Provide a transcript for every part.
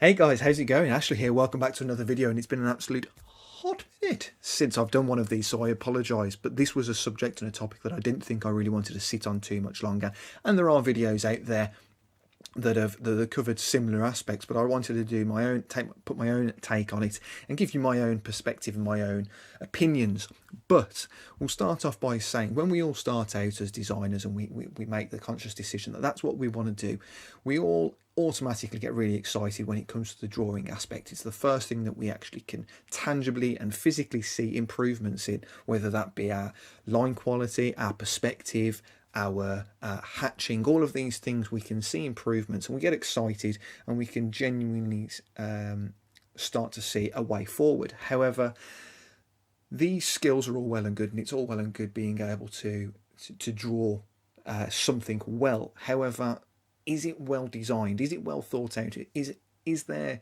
Hey guys, how's it going? Ashley here, welcome back to another video, and it's been an absolute hot minute since I've done one of these, so I apologise, but this was a subject and a topic that I didn't think I really wanted to sit on too much longer, and there are videos out there that have covered similar aspects, but I wanted to do my own put my own take on it and give you my own perspective and my own opinions. But we'll start off by saying, when we all start out as designers and we make the conscious decision that that's what we want to do, we all automatically get really excited when it comes to the drawing aspect. It's the first thing that we actually can tangibly and physically see improvements in, whether that be our line quality, our perspective, our hatching. All of these things we can see improvements, and we get excited and we can genuinely start to see a way forward. However, these skills are all well and good, and it's all well and good being able to draw something well. However, is it well designed? Is it well thought out? Is there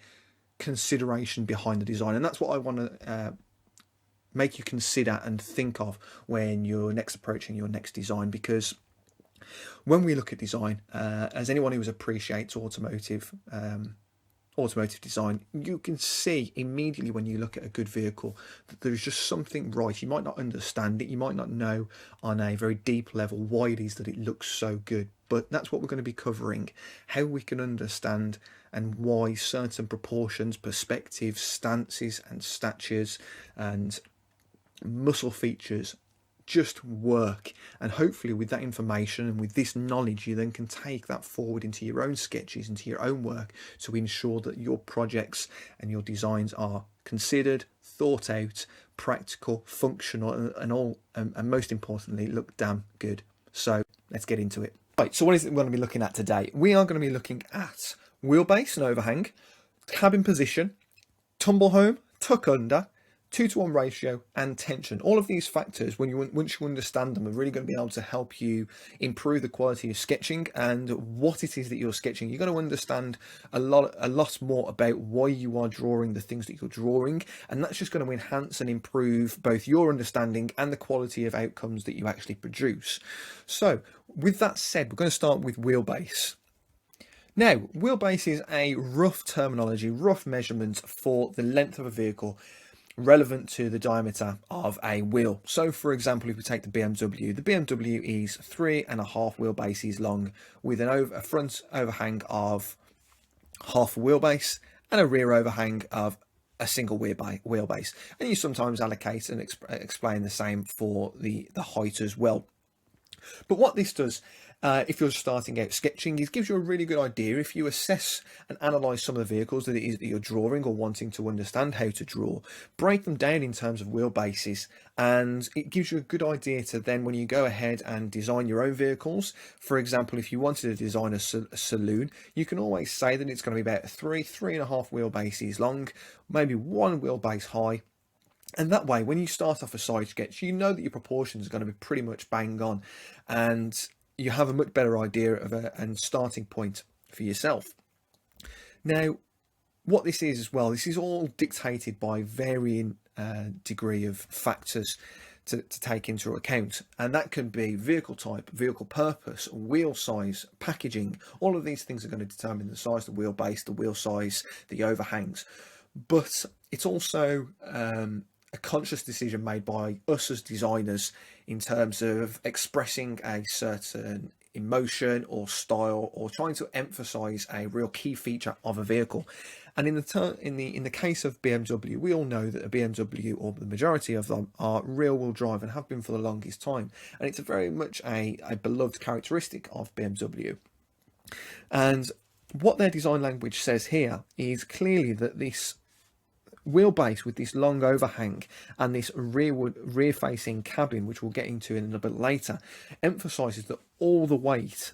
consideration behind the design? And that's what I want to make you consider and think of when you're next approaching your next design. Because when we look at design, as anyone who appreciates automotive design, you can see immediately when you look at a good vehicle that there's just something right. You might not understand it, you might not know on a very deep level why it is that it looks so good, but that's what we're going to be covering: how we can understand and why certain proportions, perspectives, stances and statures and muscle features just work. And hopefully with that information and with this knowledge, you then can take that forward into your own sketches, into your own work, to ensure that your projects and your designs are considered, thought out, practical, functional, and most importantly, look damn good. So let's get into it. Right, so what is it we're going to be looking at today? We are going to be looking at wheelbase and overhang, cabin position, tumble home, tuck under, 2-to-1 ratio, and tension. All of these factors, once you understand them, are really going to be able to help you improve the quality of sketching and what it is that you're sketching. You're going to understand a lot more about why you are drawing the things that you're drawing, and that's just going to enhance and improve both your understanding and the quality of outcomes that you actually produce. So with that said, we're going to start with wheelbase. Now, wheelbase is a rough terminology, rough measurement for the length of a vehicle relevant to the diameter of a wheel. So for example, if we take the BMW is 3.5 wheelbases long, with a front overhang of half a wheelbase and a rear overhang of a single wheelbase. And you sometimes allocate and explain the same for the height as well. But what this does, if you're starting out sketching, is gives you a really good idea. If you assess and analyse some of the vehicles that it is that you're drawing or wanting to understand how to draw, break them down in terms of wheelbases, and it gives you a good idea to then, when you go ahead and design your own vehicles, for example, if you wanted to design a saloon, you can always say that it's going to be about 3.5 wheelbases long, maybe 1 wheelbase high. And that way, when you start off a side sketch, you know that your proportions are going to be pretty much bang on, and you have a much better idea of a starting point for yourself. Now, what this is as well, this is all dictated by varying degree of factors to take into account, and that can be vehicle type, vehicle purpose, wheel size, packaging. All of these things are going to determine the size of the wheelbase, the wheel size, the overhangs. But it's also a conscious decision made by us as designers in terms of expressing a certain emotion or style, or trying to emphasize a real key feature of a vehicle. And in the case of BMW, we all know that a BMW, or the majority of them, are rear-wheel drive and have been for the longest time, and it's a very much a beloved characteristic of BMW. And what their design language says here is clearly that this wheelbase with this long overhang and this rear facing cabin, which we'll get into in a bit later, emphasizes that all the weight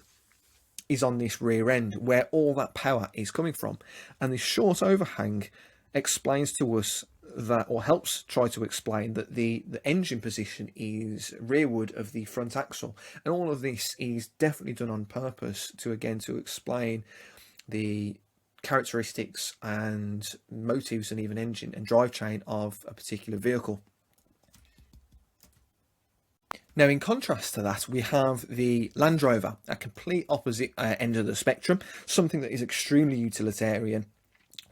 is on this rear end, where all that power is coming from. And this short overhang explains to us that, or helps try to explain, that the engine position is rearward of the front axle, and all of this is definitely done on purpose to explain the characteristics and motives and even engine and drivetrain of a particular vehicle. Now, in contrast to that, we have the Land Rover, a complete opposite end of the spectrum, something that is extremely utilitarian,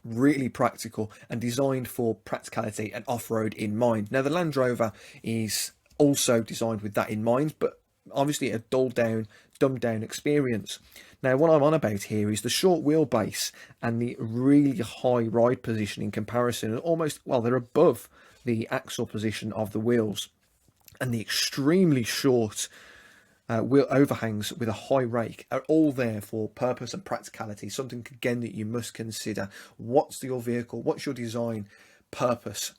really practical and designed for practicality and off-road in mind. Now the Land Rover is also designed with that in mind, but obviously a dumbed down experience. Now what I'm on about here is the short wheelbase and the really high ride position in comparison, and almost, well, they're above the axle position of the wheels, and the extremely short wheel overhangs with a high rake are all there for purpose and practicality. Something again that you must consider. What's your vehicle? What's your design purpose?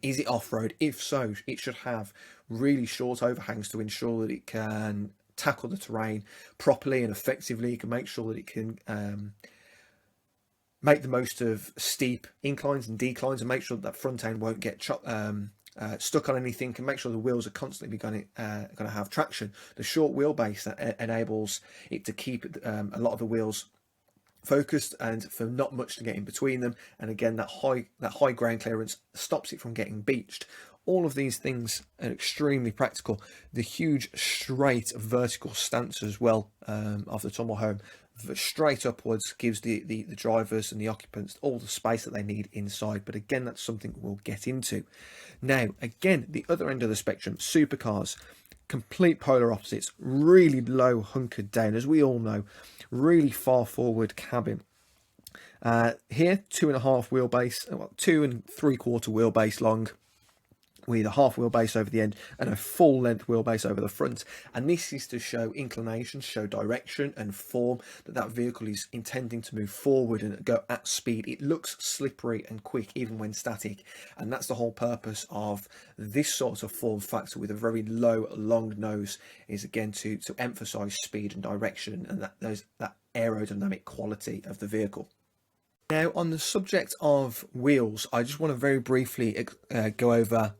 Is it off-road? If so, it should have really short overhangs to ensure that it can tackle the terrain properly and effectively. It can make sure that it can make the most of steep inclines and declines, and make sure that front end won't get stuck on anything, and make sure the wheels are constantly going to have traction. The short wheelbase that enables it to keep a lot of the wheels focused and for not much to get in between them, and again that high ground clearance stops it from getting beached. All of these things are extremely practical. The huge straight vertical stance as well of the tumble home, straight upwards, gives the drivers and the occupants all the space that they need inside. But again, that's something we'll get into. Now, again, the other end of the spectrum, supercars, complete polar opposites, really low hunkered down, as we all know, really far forward cabin. Here, 2.5 wheelbase, well, 2 3/4 wheelbase long, with a half wheelbase over the end and a full length wheelbase over the front. And this is to show inclination, show direction and form, that vehicle is intending to move forward and go at speed. It looks slippery and quick even when static, and that's the whole purpose of this sort of form factor with a very low long nose, is again to emphasize speed and direction and that aerodynamic quality of the vehicle. Now, on the subject of wheels, I just want to very briefly go over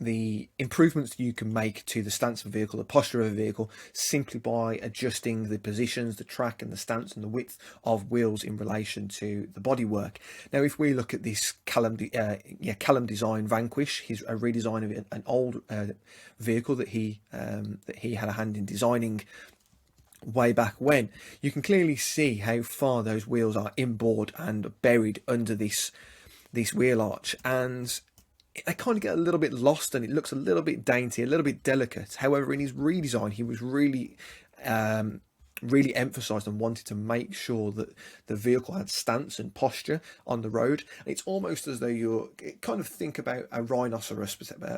the improvements you can make to the stance of a vehicle, the posture of a vehicle, simply by adjusting the positions, the track and the stance and the width of wheels in relation to the bodywork. Now, if we look at this Callum Design Vanquish, he's a redesign of an old vehicle that he had a hand in designing way back when. You can clearly see how far those wheels are inboard and buried under this wheel arch, and they kind of get a little bit lost and it looks a little bit dainty, a little bit delicate. However, in his redesign, he was really emphasized and wanted to make sure that the vehicle had stance and posture on the road. It's almost as though you're kind of think about a rhinoceros,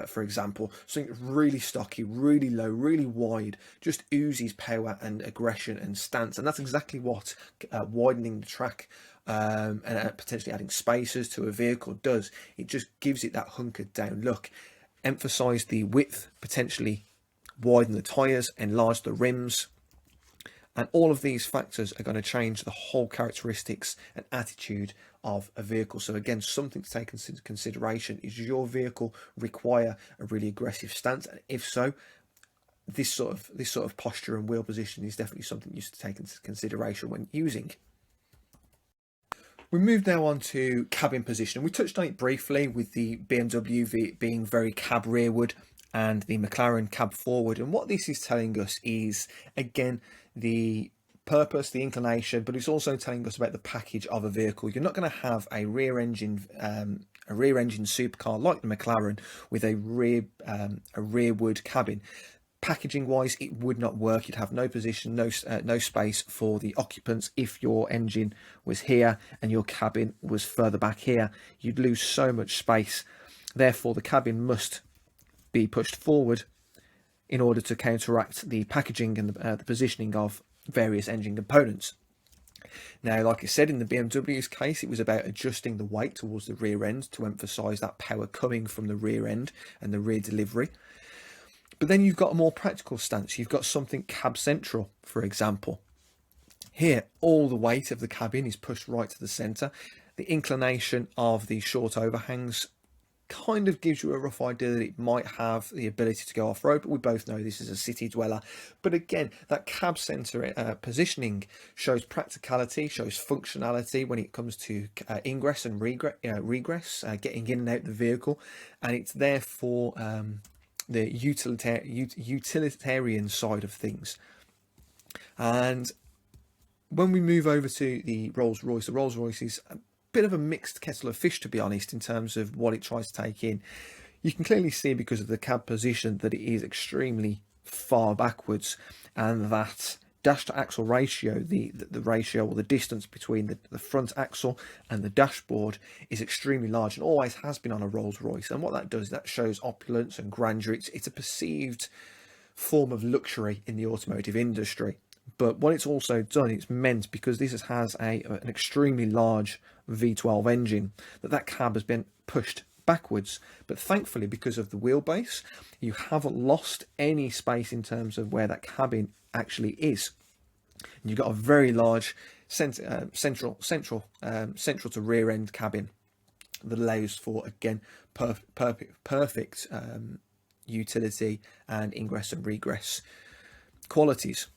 for example, something really stocky, really low, really wide, just oozes power and aggression and stance. And that's exactly what widening the track and potentially adding spacers to a vehicle does. It just gives it that hunkered down look. Emphasize the width, potentially widen the tires, enlarge the rims, and all of these factors are going to change the whole characteristics and attitude of a vehicle. So again, something to take into consideration is, your vehicle require a really aggressive stance? And if so, this sort of posture and wheel position is definitely something you should take into consideration when using. We move now on to cabin position. We touched on it briefly with the BMW being very cab rearward and the McLaren cab forward. And what this is telling us is, again, the purpose, the inclination, but it's also telling us about the package of a vehicle. You're not going to have a rear engine supercar like the McLaren with a rearward cabin. Packaging wise, it would not work. You'd have no position, no space for the occupants. If your engine was here and your cabin was further back here, you'd lose so much space. Therefore, the cabin must be pushed forward in order to counteract the packaging and the positioning of various engine components. Now, like I said, in the BMW's case, it was about adjusting the weight towards the rear end to emphasize that power coming from the rear end and the rear delivery. But then you've got a more practical stance. You've got something cab central, for example. Here, all the weight of the cabin is pushed right to the center. The inclination of the short overhangs kind of gives you a rough idea that it might have the ability to go off-road, but we both know this is a city dweller. But again, that cab center positioning shows practicality, shows functionality when it comes to ingress and regress, getting in and out the vehicle, and it's there for the utilitarian side of things. And when we move over to the Rolls-Royce is bit of a mixed kettle of fish, to be honest, in terms of what it tries to take in. You can clearly see, because of the cab position, that it is extremely far backwards, and that dash to axle ratio, the ratio or the distance between the front axle and the dashboard, is extremely large, and always has been on a Rolls Royce. And what that does, that shows opulence and grandeur. It's a perceived form of luxury in the automotive industry. But what it's also done, it's meant, because this has an extremely large V12 engine, that cab has been pushed backwards. But thankfully, because of the wheelbase, you haven't lost any space in terms of where that cabin actually is. And you've got a very large central to rear end cabin that allows for, again, perfect utility and ingress and regress qualities.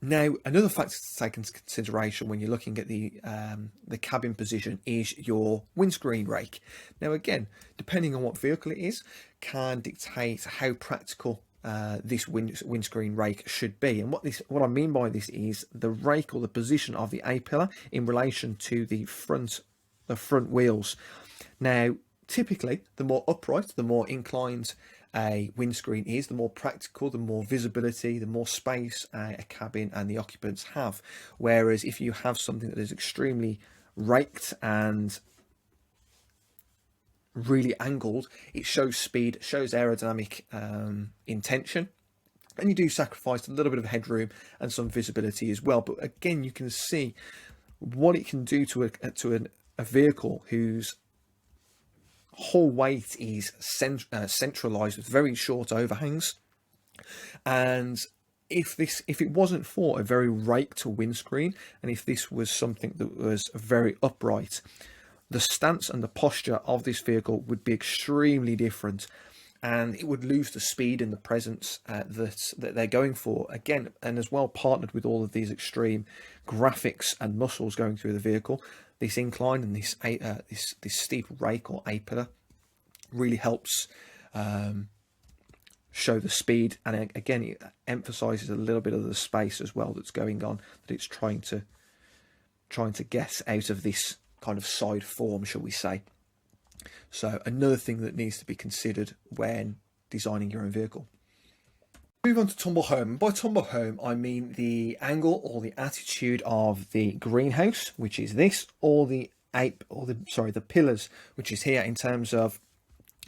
Now, another factor to take into consideration when you're looking at the cabin position is your windscreen rake. Now, again, depending on what vehicle it is, can dictate how practical this windscreen rake should be. And what I mean by this is the rake, or the position of the A-pillar in relation to the front wheels. Now, typically, the more upright, the more inclined a windscreen is, the more practical, the more visibility, the more space a cabin and the occupants have. Whereas if you have something that is extremely raked and really angled, it shows speed, shows aerodynamic intention, and you do sacrifice a little bit of headroom and some visibility as well. But again, you can see what it can do to a vehicle whose whole weight is centralized with very short overhangs. And if it wasn't for a very raked windscreen, and if this was something that was very upright, the stance and the posture of this vehicle would be extremely different, and it would lose the speed and the presence that they're going for. Again, and as well, partnered with all of these extreme graphics and muscles going through the vehicle, this incline and this steep rake or A-pillar really helps show the speed, and again, it emphasizes a little bit of the space as well that's going on, that it's trying to get out of this kind of side form, shall we say. So another thing that needs to be considered when designing your own vehicle. Move on to tumble home. By tumble home, I mean the angle or the attitude of the greenhouse, which is this, or the pillars, which is here, in terms of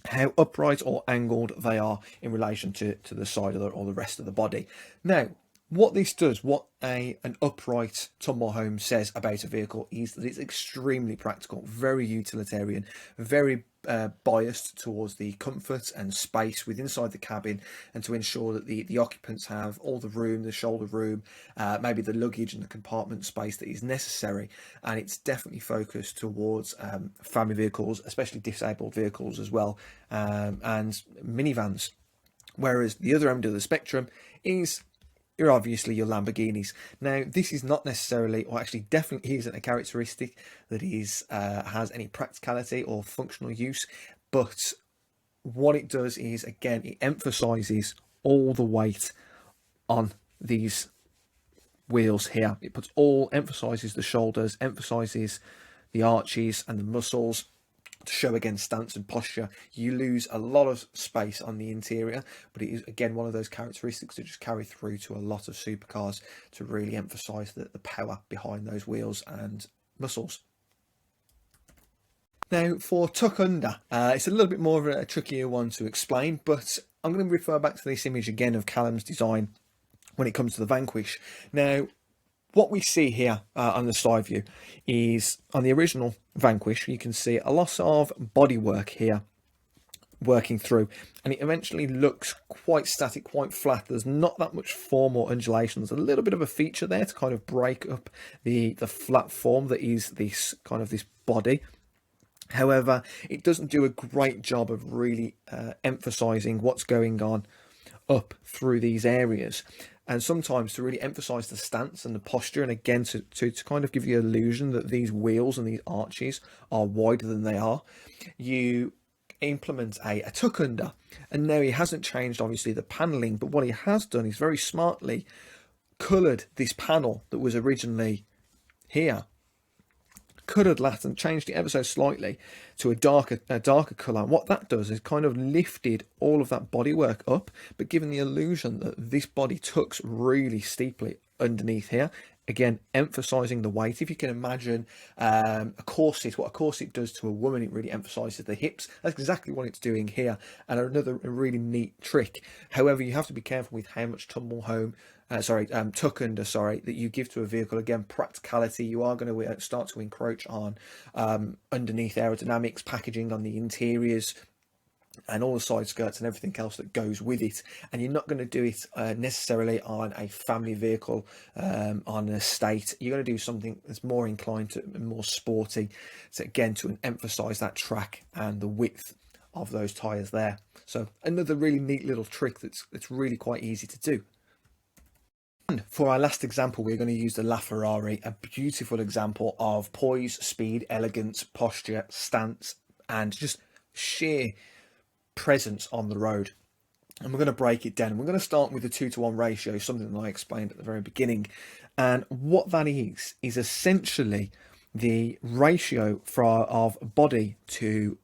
how upright or angled they are in relation to the side of or the rest of the body. Now, what this does, what an upright tumble home says about a vehicle, is that it's extremely practical, very utilitarian, very biased towards the comfort and space within inside the cabin, and to ensure that the occupants have all the room, the shoulder room, maybe the luggage and the compartment space that is necessary. And it's definitely focused towards family vehicles, especially disabled vehicles as well, and minivans. Whereas the other end of the spectrum is obviously your Lamborghinis. Now, this is not necessarily, or actually definitely isn't, a characteristic that has any practicality or functional use, but what it does is, again, it emphasizes all the weight on these wheels here. It emphasizes the shoulders, emphasizes the arches and the muscles, to show, again, stance and posture. You lose a lot of space on the interior, but it is, again, one of those characteristics that just carry through to a lot of supercars, to really emphasize the power behind those wheels and muscles. Now, for tuck under, it's a little bit more of a trickier one to explain, but I'm going to refer back to this image again of Callum's design when it comes to the Vanquish. Now, what we see here on the side view is, on the original Vanquish, you can see a lot of bodywork here working through, and it eventually looks quite static, quite flat. There's not that much form or undulation. There's a little bit of a feature there to kind of break up the flat form that is this body. However, it doesn't do a great job of really emphasizing what's going on up through these areas. And sometimes, to really emphasize the stance and the posture, and again to kind of give you the illusion that these wheels and these arches are wider than they are, you implement a tuck under. And now he hasn't changed, obviously, the paneling, but what he has done is very smartly colored this panel that was originally here, coloured lath and changed it ever so slightly to a darker colour. And what that does is kind of lifted all of that bodywork up, but given the illusion that this body tucks really steeply underneath here. Again, emphasising the weight. If you can imagine a corset, what a corset does to a woman, it really emphasises the hips. That's exactly what it's doing here. And another really neat trick. However, you have to be careful with how much tuck under, that you give to a vehicle. Again, practicality, you are going to start to encroach on underneath aerodynamics, packaging on the interiors, and all the side skirts and everything else that goes with it. And you're not going to do it necessarily on a family vehicle, on an estate. You're going to do something that's more inclined to more sporty, so again to emphasize that track and the width of those tires there. So another really neat little trick that's really quite easy to do. And for our last example, we're going to use the LaFerrari, a beautiful example of poise, speed, elegance, posture, stance, and just sheer presence on the road. And we're going to break it down. We're going to start with the 2-to-1 ratio, something that I explained at the very beginning. And what that is essentially the ratio of body to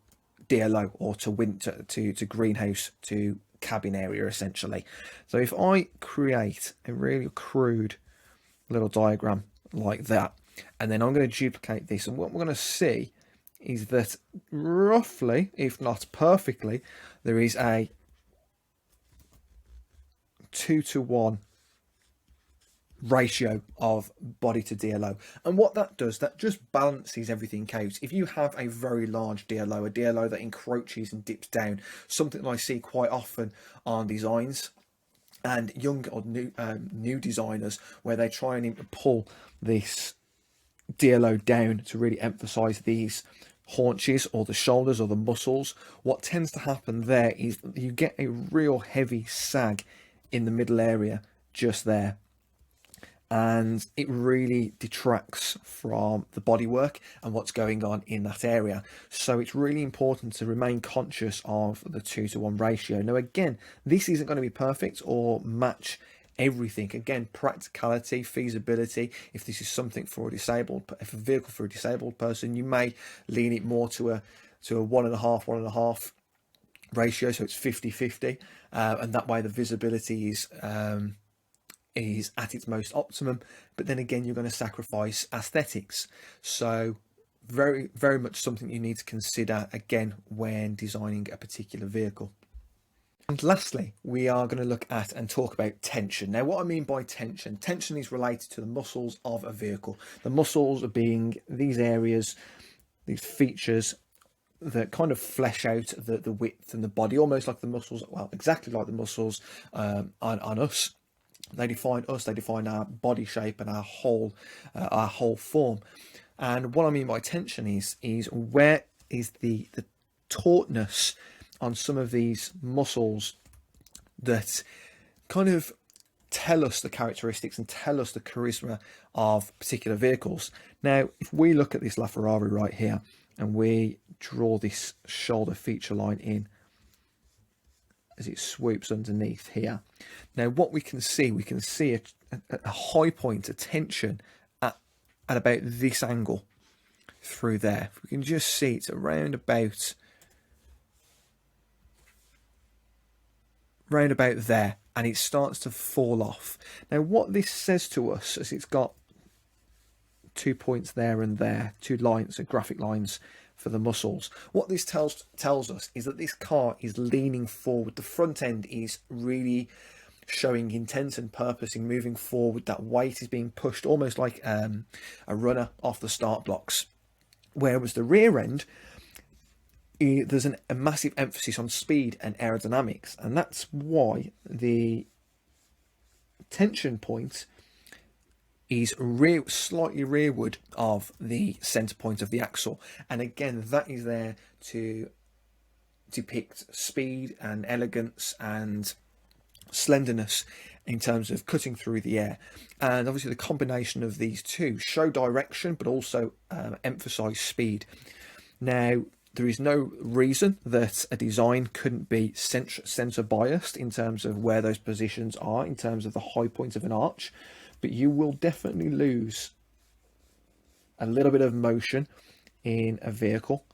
DLO, or to greenhouse to cabin area, essentially. So if I create a really crude little diagram like that, and then I'm going to duplicate this, and what we're going to see is that roughly, if not perfectly, there is a 2-to-1 ratio of body to DLO. And what that does, that just balances everything out. If you have a very large DLO, a DLO that encroaches and dips down, something that I see quite often on designs and young or new designers, where they try and pull this DLO down to really emphasize these haunches or the shoulders or the muscles, what tends to happen there is you get a real heavy sag in the middle area just there, and it really detracts from the bodywork and what's going on in that area. So it's really important to remain conscious of the 2-to-1 ratio. Now again, this isn't going to be perfect or match everything. Again, practicality, feasibility. If this is something for a vehicle for a disabled person, you may lean it more to a 1.5 ratio, so it's 50-50, and that way the visibility is at its most optimum. But then again, you're going to sacrifice aesthetics. So very, very much something you need to consider again when designing a particular vehicle. And lastly, we are going to look at and talk about tension. Now, what I mean by tension is related to the muscles of a vehicle. The muscles are being these areas, these features that kind of flesh out the width and the body, almost like the muscles, well, exactly like the muscles on us. They define us, they define our body shape and our whole form. And what I mean by tension is where is the tautness on some of these muscles that kind of tell us the characteristics and tell us the charisma of particular vehicles. Now, if we look at this LaFerrari right here and we draw this shoulder feature line in as it swoops underneath here. Now, what we can see a high point, a tension at about this angle through there. We can just see it's around about there, and it starts to fall off. Now, what this says to us is it's got 2 points there and there, 2 lines, graphic lines for the muscles. What this tells us is that this car is leaning forward. The front end is really showing intent and purpose in moving forward. That weight is being pushed almost like a runner off the start blocks. Whereas the rear end, there's a massive emphasis on speed and aerodynamics, and that's why the tension point is slightly rearward of the center point of the axle. And again, that is there to depict speed and elegance and slenderness in terms of cutting through the air. And obviously the combination of these two show direction, but also emphasize speed. Now, there is no reason that a design couldn't be center biased in terms of where those positions are, in terms of the high point of an arch, but you will definitely lose a little bit of motion in a vehicle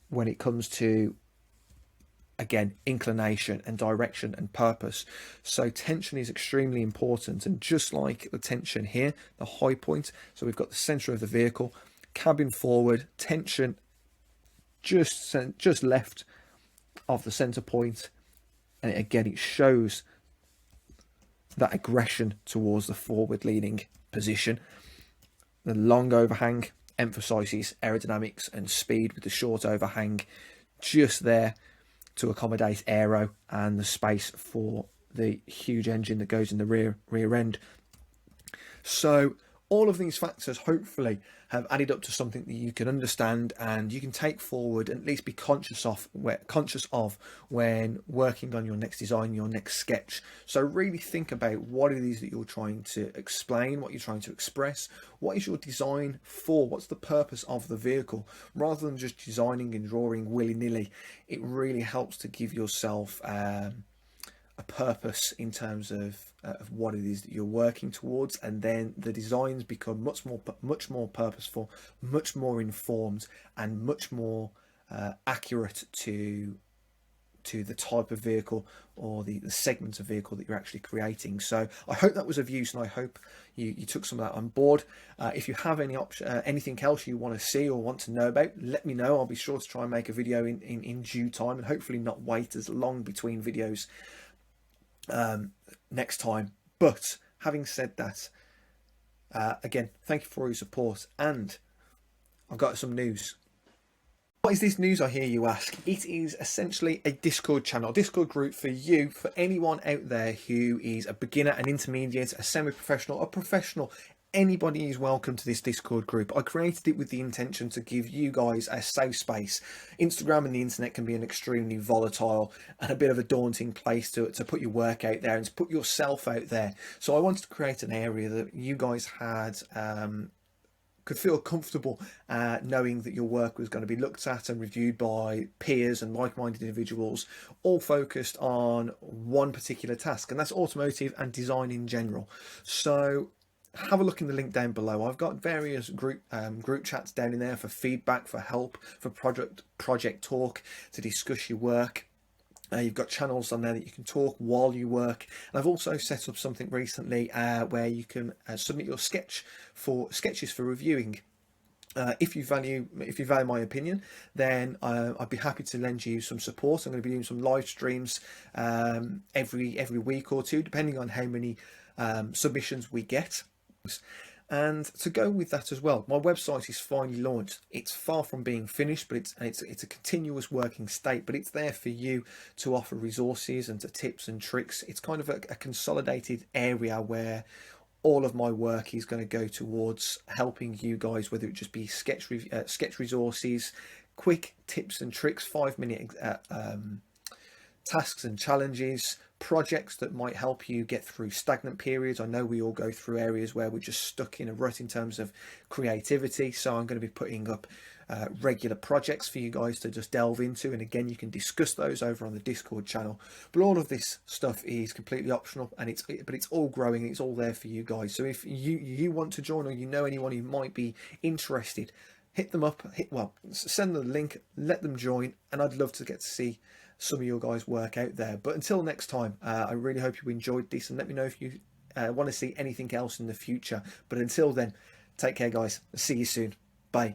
when it comes to, again, inclination and direction and purpose. So tension is extremely important, and just like the tension here, the high point, so we've got the center of the vehicle, cabin forward, tension just left of the center point, and again it shows that aggression towards the forward leaning position. The long overhang emphasizes aerodynamics and speed, with the short overhang just there to accommodate aero and the space for the huge engine that goes in the rear end. So all of these factors hopefully have added up to something that you can understand and you can take forward and at least be conscious of when working on your next design, your next sketch. So really think about what it is that you're trying to explain, what you're trying to express, what is your design for, what's the purpose of the vehicle, rather than just designing and drawing willy-nilly. It really helps to give yourself a purpose in terms of what it is that you're working towards, and then the designs become much more purposeful, much more informed, and much more accurate to the type of vehicle or the segment of vehicle that you're actually creating. So I hope that was of use, and I hope you took some of that on board. If you have anything else you want to see or want to know about, let me know. I'll be sure to try and make a video in due time, and hopefully not wait as long between videos next time. But having said that, again, thank you for your support, and I've got some news. What is this news, I hear you ask? It is essentially a Discord channel, Discord group for you, for anyone out there who is a beginner, an intermediate, a semi-professional, a professional. Anybody is welcome to this Discord group. I created it with the intention to give you guys a safe space. Instagram and the internet can be an extremely volatile and a bit of a daunting place to put your work out there and to put yourself out there. So I wanted to create an area that you guys had could feel comfortable knowing that your work was going to be looked at and reviewed by peers and like-minded individuals, all focused on one particular task, and that's automotive and design in general. So have a look in the link down below. I've got various group chats down in there for feedback, for help, for project talk, to discuss your work. You've got channels on there that you can talk while you work. And I've also set up something recently where you can submit your sketches for reviewing. If you value my opinion, then I'd be happy to lend you some support. I'm going to be doing some live streams every week or two, depending on how many submissions we get. And to go with that as well, my website is finally launched. It's far from being finished, but it's a continuous working state, but it's there for you to offer resources and to tips and tricks. It's kind of a consolidated area where all of my work is going to go towards helping you guys, whether it just be sketch resources, quick tips and tricks, 5-minute tasks and challenges, projects that might help you get through stagnant periods. I know we all go through areas where we're just stuck in a rut in terms of creativity, so I'm going to be putting up regular projects for you guys to just delve into, and again, you can discuss those over on the Discord channel. But all of this stuff is completely optional, and it's all growing, it's all there for you guys. So if you want to join, or you know anyone who might be interested, hit them up, send them the link, let them join, and I'd love to get to see some of your guys' work out there. But until next time, I really hope you enjoyed this, and let me know if you want to see anything else in the future. But until then, take care, guys. See you soon. Bye.